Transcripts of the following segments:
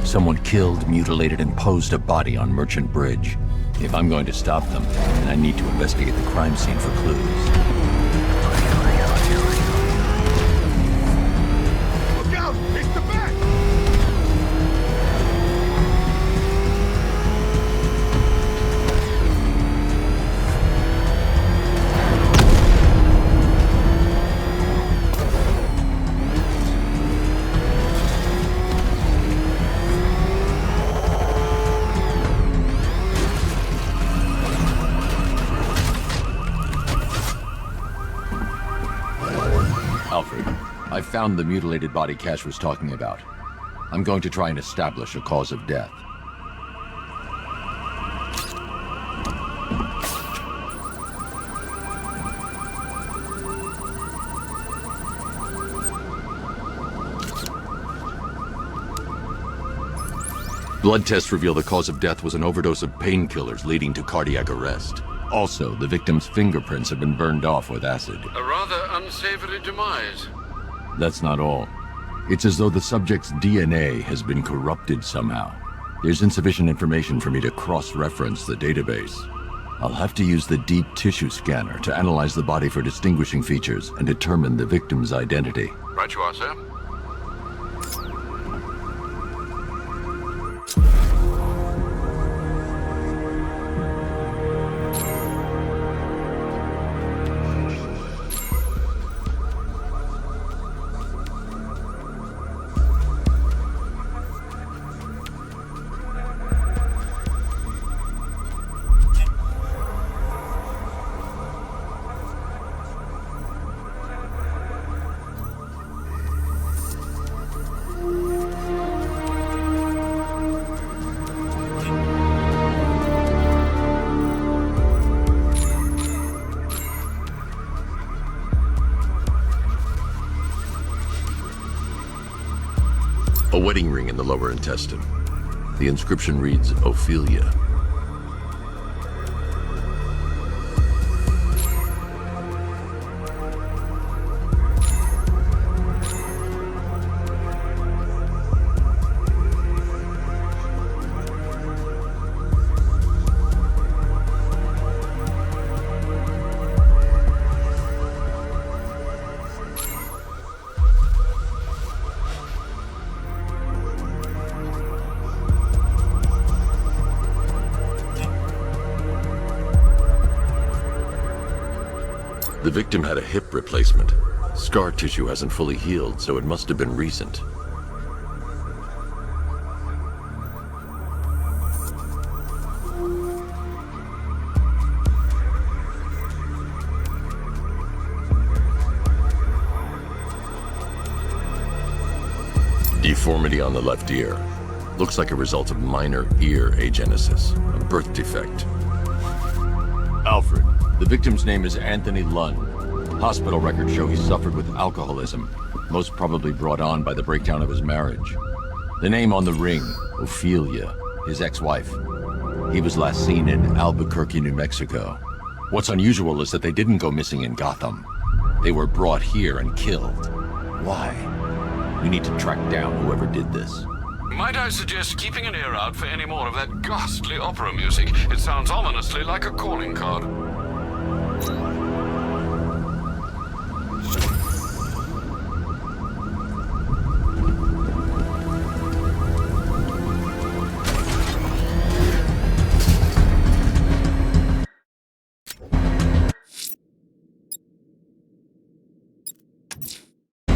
Someone killed, mutilated, and posed a body on Merchant Bridge. If I'm going to stop them, then I need to investigate the crime scene for clues. Look out! It's the bat! Alfred, I found the mutilated body Cash was talking about. I'm going to try and establish a cause of death. Blood tests reveal the cause of death was an overdose of painkillers leading to cardiac arrest. Also, the victim's fingerprints have been burned off with acid. A rather unsavory demise. That's not all. It's as though the subject's DNA has been corrupted somehow. There's insufficient information for me to cross-reference the database. I'll have to use the deep tissue scanner to analyze the body for distinguishing features and determine the victim's identity. Right you are, sir. A wedding ring in the lower intestine. The inscription reads, Ophelia. The victim had a hip replacement. Scar tissue hasn't fully healed, so it must have been recent. Deformity on the left ear. Looks like a result of minor ear agenesis, a birth defect. Alfred. The victim's name is Anthony Lunn. Hospital records show he suffered with alcoholism, most probably brought on by the breakdown of his marriage. The name on the ring, Ophelia, his ex-wife. He was last seen in Albuquerque, New Mexico. What's unusual is that they didn't go missing in Gotham. They were brought here and killed. Why? We need to track down whoever did this. Might I suggest keeping an ear out for any more of that ghastly opera music? It sounds ominously like a calling card.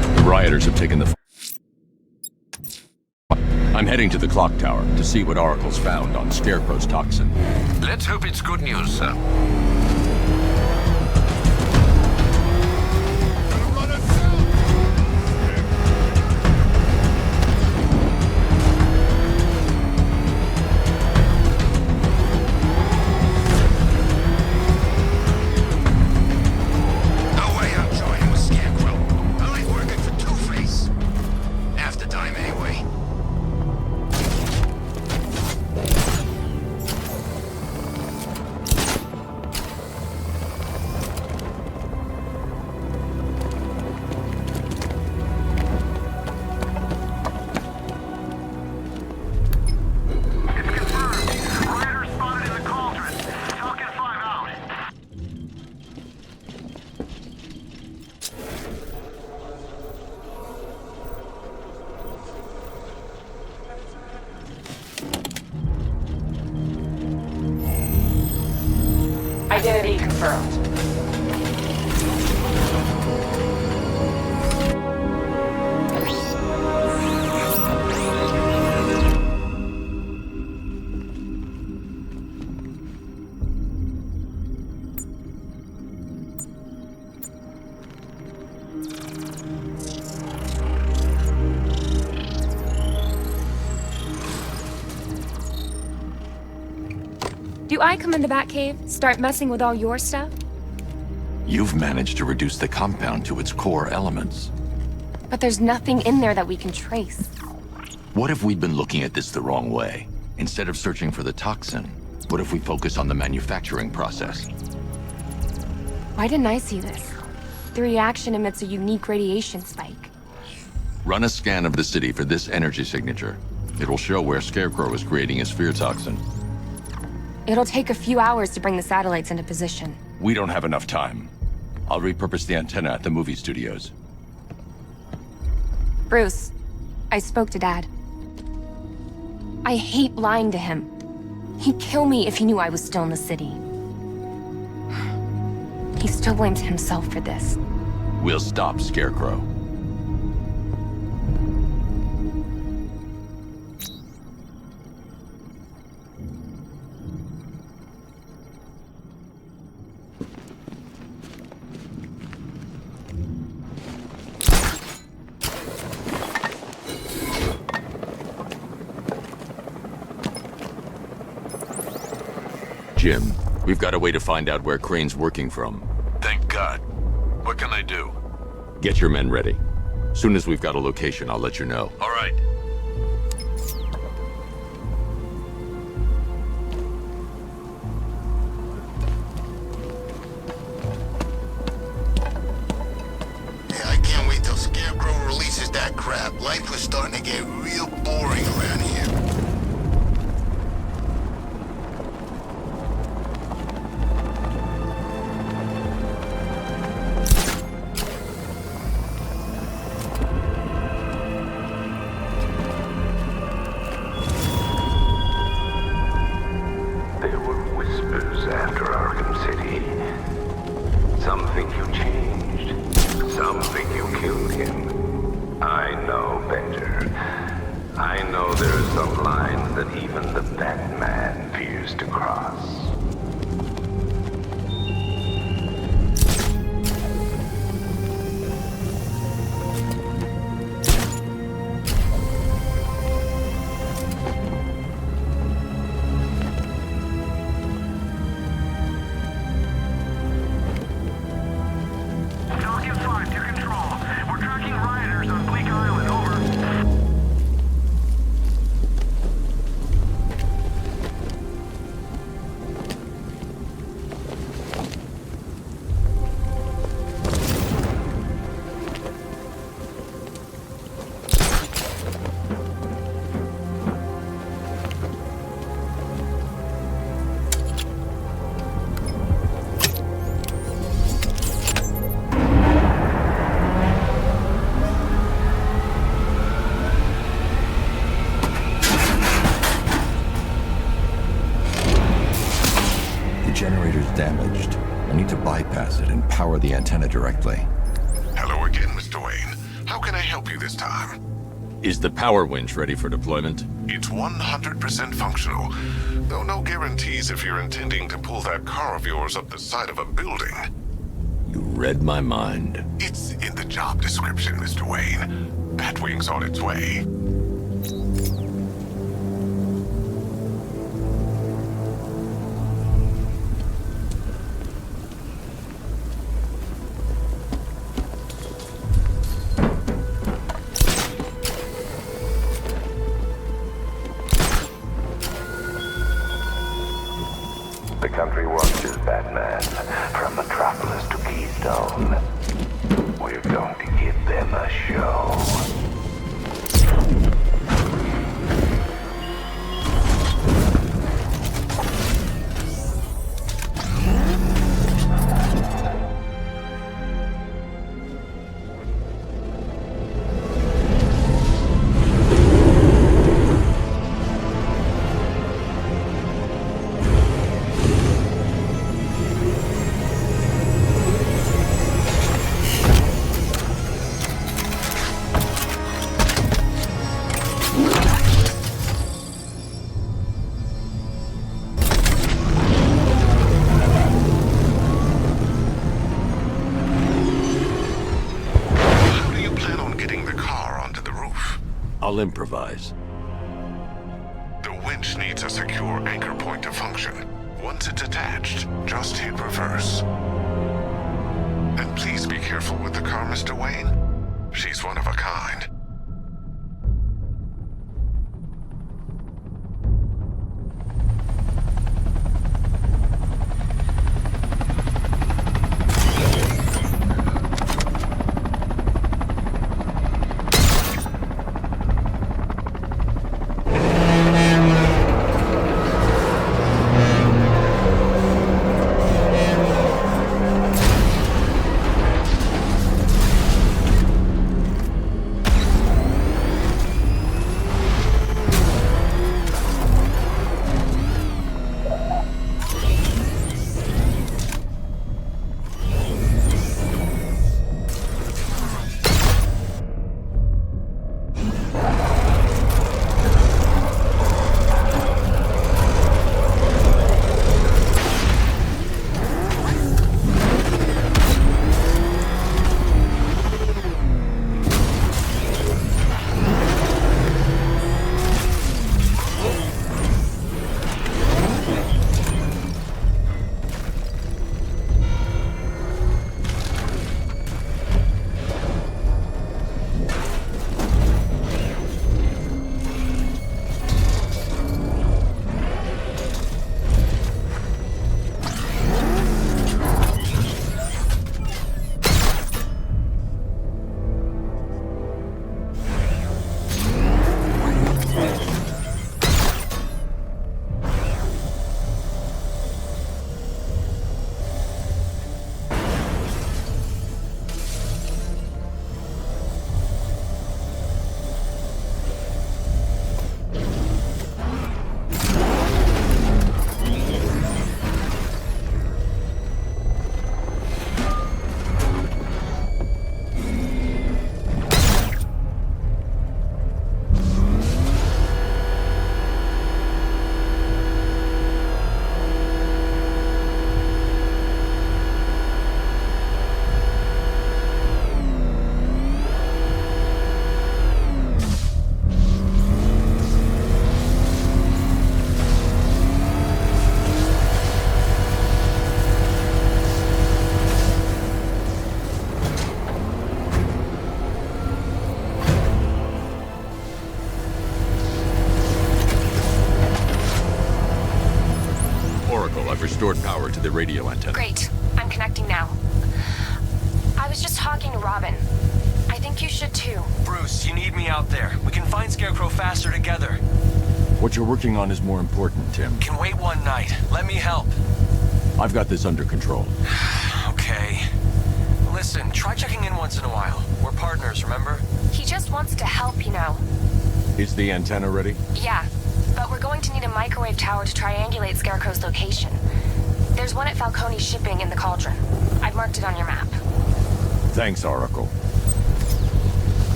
The rioters have taken the... I'm heading to the clock tower to see what Oracle's found on Scarecrow's toxin. Let's hope it's good news, sir. confirmed. Do I come in the Batcave, start messing with all your stuff? You've managed to reduce the compound to its core elements. But there's nothing in there that we can trace. What if we'd been looking at this the wrong way? Instead of searching for the toxin, what if we focus on the manufacturing process? Why didn't I see this? The reaction emits a unique radiation spike. Run a scan of the city for this energy signature. It'll show where Scarecrow is creating his fear toxin. It'll take a few hours to bring the satellites into position. We don't have enough time. I'll repurpose the antenna at the movie studios. Bruce, I spoke to Dad. I hate lying to him. He'd kill me if he knew I was still in the city. He still blames himself for this. We'll stop Scarecrow. Jim, we've got a way to find out where Crane's working from. Thank God. What can I do? Get your men ready. Soon as we've got a location, I'll let you know. All right. Yeah, I can't wait till Scarecrow releases that crap. Life was starting to get real boring around here. There were whispers after Arkham City. Some think you changed. Some think you killed him. I know better. I know there are some lines that even the Batman fears to cross. Falcon 5 to control. We're tracking rioters on Bleak Island, over. The generator's damaged. I need to bypass it and power the antenna directly. Hello again, Mr. Wayne. How can I help you this time? Is the power winch ready for deployment? It's 100% functional, though no guarantees if you're intending to pull that car of yours up the side of a building. You read my mind. It's in the job description, Mr. Wayne. Batwing's on its way. The country watches Batman from Metropolis to Keystone. We're going to give them a show. I'll improvise. The winch needs a secure anchor point to function. Once it's attached, just hit reverse. And please be careful with the car, Mr. Wayne. She's one of a kind. Restored power to the radio antenna. Great. I'm connecting now. I was just talking to Robin. I think you should too. Bruce, you need me out there. We can find Scarecrow faster together. What you're working on is more important, Tim. Can wait one night. Let me help. I've got this under control. Okay. Listen, try checking in once in a while. We're partners, remember? He just wants to help, you know. Is the antenna ready? Yeah, but we're going to need a microwave tower to triangulate Scarecrow's location. There's one at Falcone Shipping in the Cauldron. I've marked it on your map. Thanks, Oracle.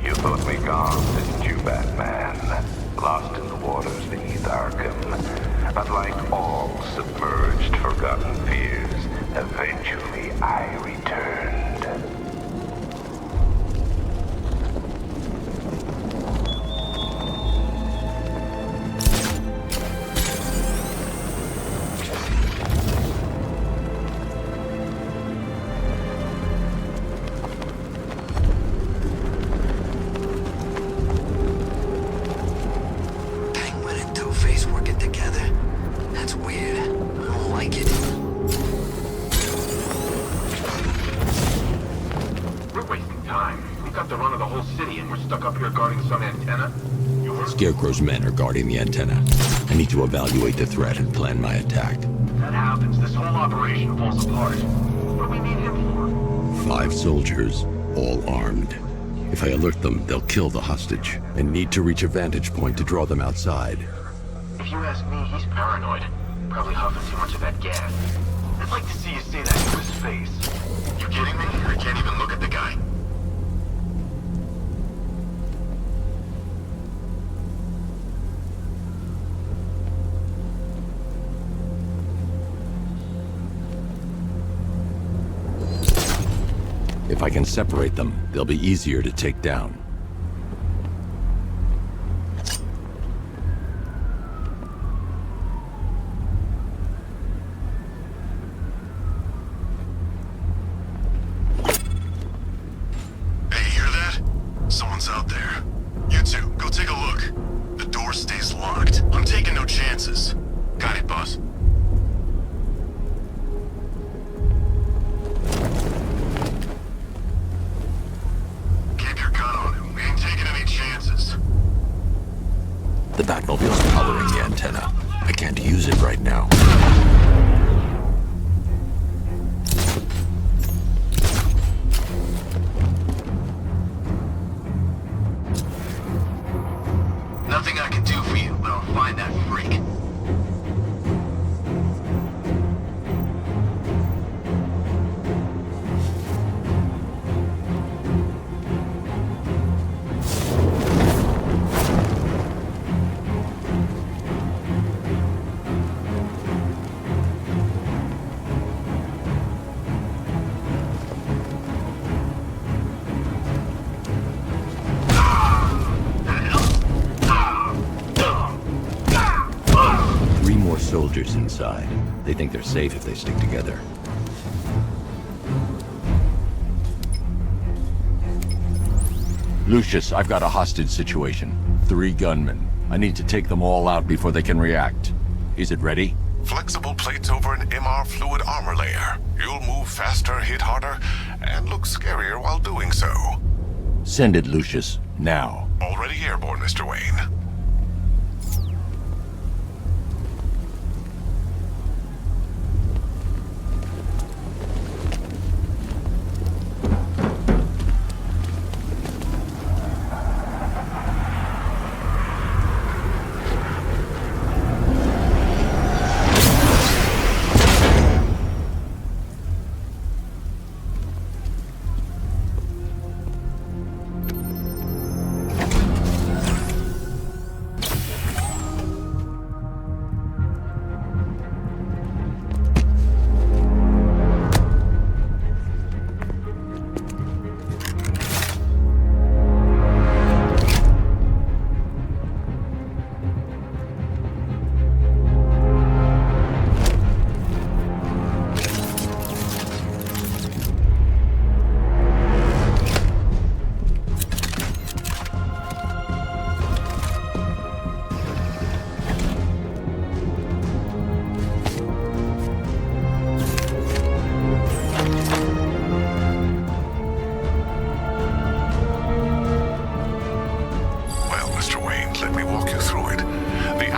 You thought me gone, didn't you, Batman? Lost in the waters beneath Arkham. But like all submerged, forgotten fears, eventually I returned. Scarecrow's men are guarding the antenna. I need to evaluate the threat and plan my attack. That happens, this whole operation falls apart. What do we need him for? 5 soldiers, all armed. If I alert them, they'll kill the hostage, and need to reach a vantage point to draw them outside. If you ask me, he's paranoid. Probably huffing too much of that gas. I'd like to see you say that to his face. You kidding me? I can't even look at the guy. If I can separate them, they'll be easier to take down. Hey, you hear that? Someone's out there. You two, go take a look. The door stays locked. I'm taking no chances. Got it, boss. Keep your gun on him. We ain't taking any chances. The Batmobile's powering the antenna. I can't use it right now. Nothing I can do for you, but I'll find that freak. Three more soldiers inside. They think they're safe if they stick together. Lucius, I've got a hostage situation. 3 gunmen. I need to take them all out before they can react. Is it ready? Flexible plates over an MR fluid armor layer. You'll move faster, hit harder, and look scarier while doing so. Send it, Lucius. Now. Already airborne, Mr. Wayne.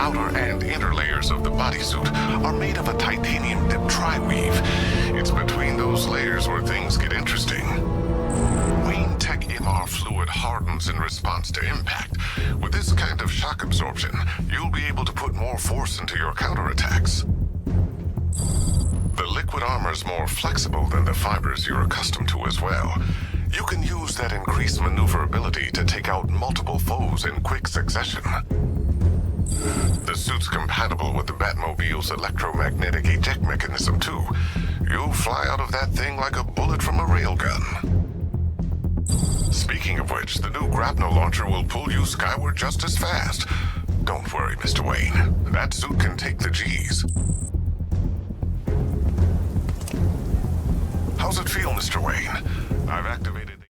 outer and inner layers of the bodysuit are made of a titanium dip tri-weave. It's between those layers where things get interesting. Wayne Tech MR fluid hardens in response to impact. With this kind of shock absorption, you'll be able to put more force into your counterattacks. The liquid armor's more flexible than the fibers you're accustomed to as well. You can use that increased maneuverability to take out multiple foes in quick succession. The suit's compatible with the Batmobile's electromagnetic eject mechanism, too. You'll fly out of that thing like a bullet from a railgun. Speaking of which, the new grapnel launcher will pull you skyward just as fast. Don't worry, Mr. Wayne. That suit can take the G's. How's it feel, Mr. Wayne? I've activated...